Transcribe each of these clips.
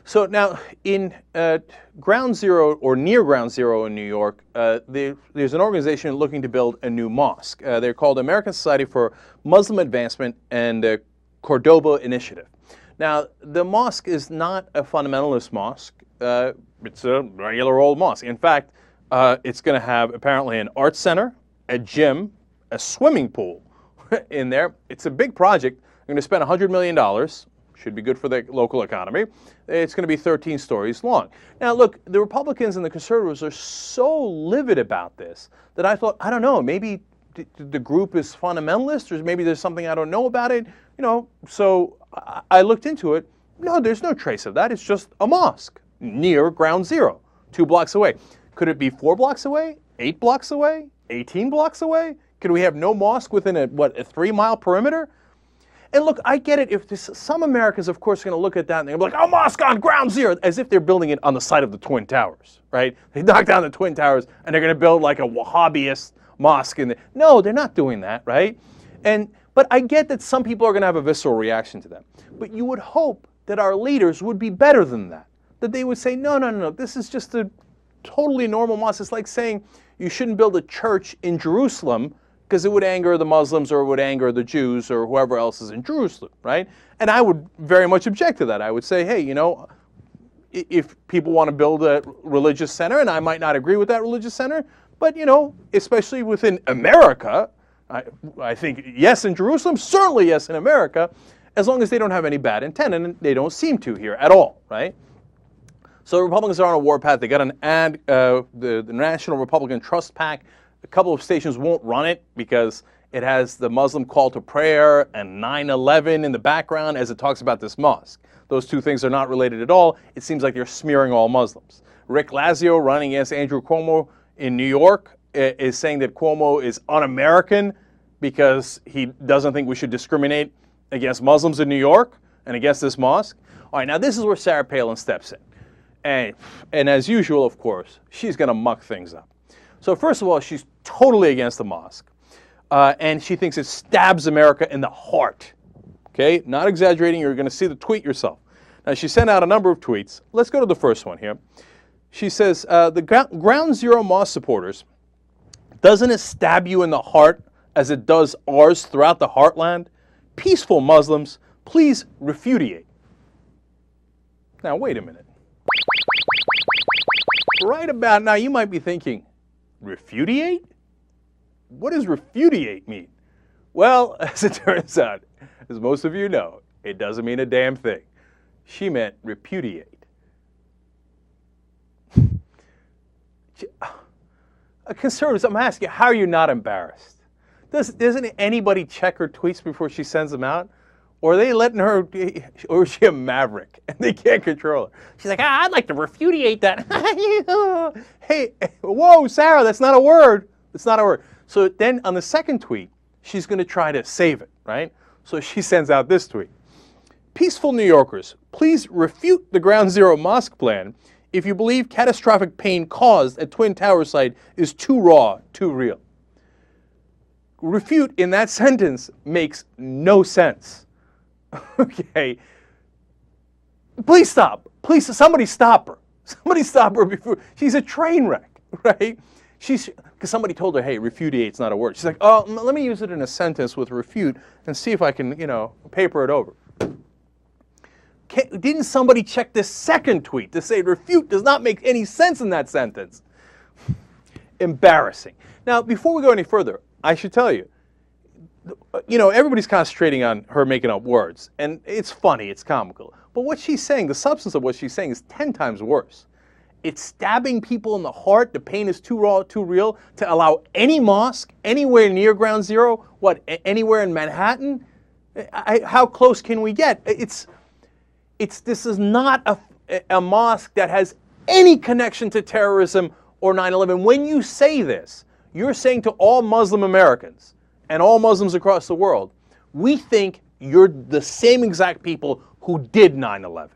So now, in Ground Zero or near Ground Zero in New York, there's an organization looking to build a new mosque. They're called American Society for Muslim Advancement and the Cordoba Initiative. Now, the mosque is not a fundamentalist mosque. It's a regular old mosque. In fact, it's going to have apparently an art center, a gym, a swimming pool in there. It's a big project. They're going to spend $100 million. Should be good for the local economy. It's going to be 13 stories long. Now, look, the Republicans and the conservatives are so livid about this that I thought, I don't know, maybe the group is fundamentalist, or maybe there's something I don't know about it. So I looked into it. No, there's no trace of that. It's just a mosque near Ground Zero, 2 blocks away. Could it be 4 blocks away, 8 blocks away, 18 blocks away? Could we have no mosque within a 3-mile perimeter? And look, I get it. If some Americans, of course, are going to look at that and they're like, "Oh, mosque on Ground Zero," as if they're building it on the site of the Twin Towers, right? They knock down the Twin Towers and they're going to build like a Wahhabist mosque in there. No, they're not doing that, right? But I get that some people are going to have a visceral reaction to that. But you would hope that our leaders would be better than that. That they would say, no, this is just a totally normal mosque. It's like saying you shouldn't build a church in Jerusalem because it would anger the Muslims or it would anger the Jews or whoever else is in Jerusalem, right? And I would very much object to that. I would say, hey, if people want to build a religious center, and I might not agree with that religious center, but, especially within America, I think yes in Jerusalem, certainly yes in America, as long as they don't have any bad intent, and they don't seem to here at all, right? So the Republicans are on a warpath. They got an ad, the National Republican Trust PAC. A couple of stations won't run it because it has the Muslim call to prayer and 9/11 in the background as it talks about this mosque. Those two things are not related at all. It seems like they're smearing all Muslims. Rick Lazio, running against Andrew Cuomo in New York, is saying that Cuomo is un-American because he doesn't think we should discriminate against Muslims in New York and against this mosque. All right, now this is where Sarah Palin steps in. And as usual, of course, she's going to muck things up. So first of all, she's totally against the mosque. And she thinks it stabs America in the heart. Okay? Not exaggerating. You're going to see the tweet yourself. Now, she sent out a number of tweets. Let's go to the first one here. She says, the Ground Zero mosque supporters, doesn't it stab you in the heart as it does ours throughout the heartland? Peaceful Muslims, please repudiate. Now, wait a minute. Right about now, you might be thinking, repudiate? What does repudiate mean? Well, as it turns out, as most of you know, it doesn't mean a damn thing. She meant repudiate. Conservatives, I'm asking you, how are you not embarrassed? Doesn't anybody check her tweets before she sends them out? Or are they letting her, or is she a maverick and they can't control her? She's like, I'd like to repudiate that. Hey, whoa, Sarah, that's not a word. It's not a word. So then on the second tweet, she's going to try to save it, right? So she sends out this tweet. Peaceful New Yorkers, please refute the Ground Zero mosque plan if you believe catastrophic pain caused at Twin Towers site is too raw, too real. Refute in that sentence makes no sense. Okay. Please stop. Please, somebody stop her. Somebody stop her before. She's a train wreck, right? Because somebody told her, hey, repudiate's not a word. She's like, oh, let me use it in a sentence with refute and see if I can, paper it over. Didn't somebody check this second tweet to say refute does not make any sense in that sentence? Embarrassing. Now, before we go any further, I should tell you, everybody's concentrating on her making up words, and it's funny, it's comical. But what she's saying, the substance of what she's saying is 10 times worse. It's stabbing people in the heart. The pain is too raw, too real to allow any mosque anywhere near Ground Zero. Anywhere in Manhattan? How close can we get? This is not a mosque that has any connection to terrorism or 9/11. When you say this, you're saying to all Muslim Americans and all Muslims across the world, we think you're the same exact people who did 9/11.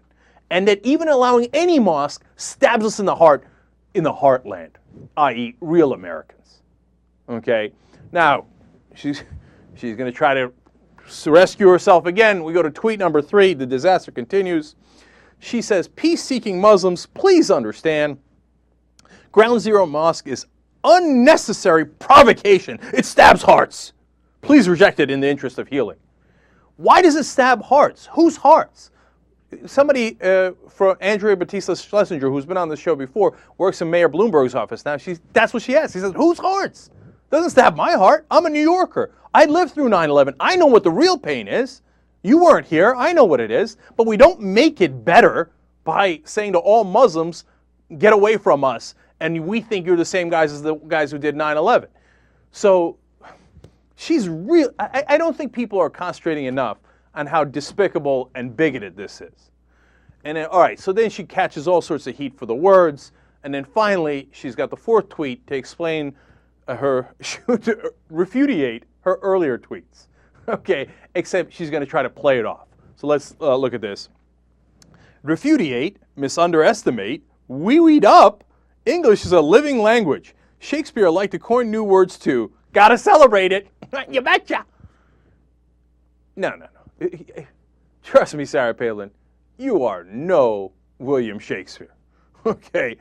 And that even allowing any mosque stabs us in the heartland, i.e. real Americans. Okay? Now, she's going to try to rescue herself again. We go to tweet number 3. The disaster continues. She says, peace-seeking Muslims, please understand, Ground Zero Mosque is unnecessary provocation. It stabs hearts. Please reject it in the interest of healing. Why does it stab hearts? Whose hearts? Somebody for Andrea Batista Schlesinger, who's been on the show before, works in Mayor Bloomberg's office now. That's what she asks. She says, whose hearts? Doesn't stab my heart. I'm a New Yorker. I lived through 9/11. I know what the real pain is. You weren't here. I know what it is. But we don't make it better by saying to all Muslims, get away from us, and we think you're the same guys as the guys who did 9/11. So she's real. I don't think people are concentrating enough on how despicable and bigoted this is. And then, all right, so then she catches all sorts of heat for the words, and then finally she's got the fourth tweet to explain to refutate her earlier tweets. Okay, except she's going to try to play it off. So let's look at this. Refutate, misunderestimate, wee-weed up, English is a living language. Shakespeare liked to coin new words too. Gotta celebrate it. You betcha. No. Trust me, Sarah Palin, you are no William Shakespeare. Okay?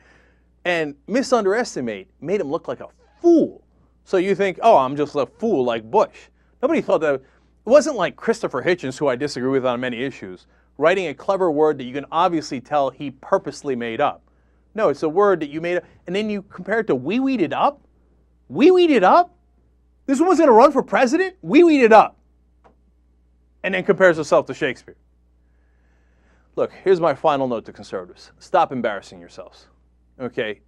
And misunderestimate made him look like a fool. So you think, oh, I'm just a fool like Bush. Nobody thought that. It wasn't like Christopher Hitchens, who I disagree with on many issues, writing a clever word that you can obviously tell he purposely made up. No, it's a word that you made up, and then you compare it to wee-weed up? Wee-weed up? This woman's going to run for president? Wee-weed up. And then compares herself to Shakespeare. Look, here's my final note to conservatives. Stop embarrassing yourselves. Okay?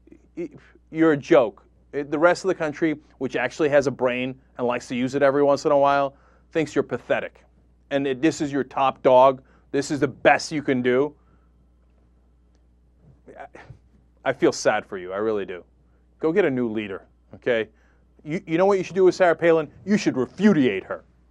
You're a joke. The rest of the country, which actually has a brain and likes to use it every once in a while, thinks you're pathetic. And this is your top dog. This is the best you can do. I feel sad for you. I really do. Go get a new leader, okay? You know what you should do with Sarah Palin? You should refutate her.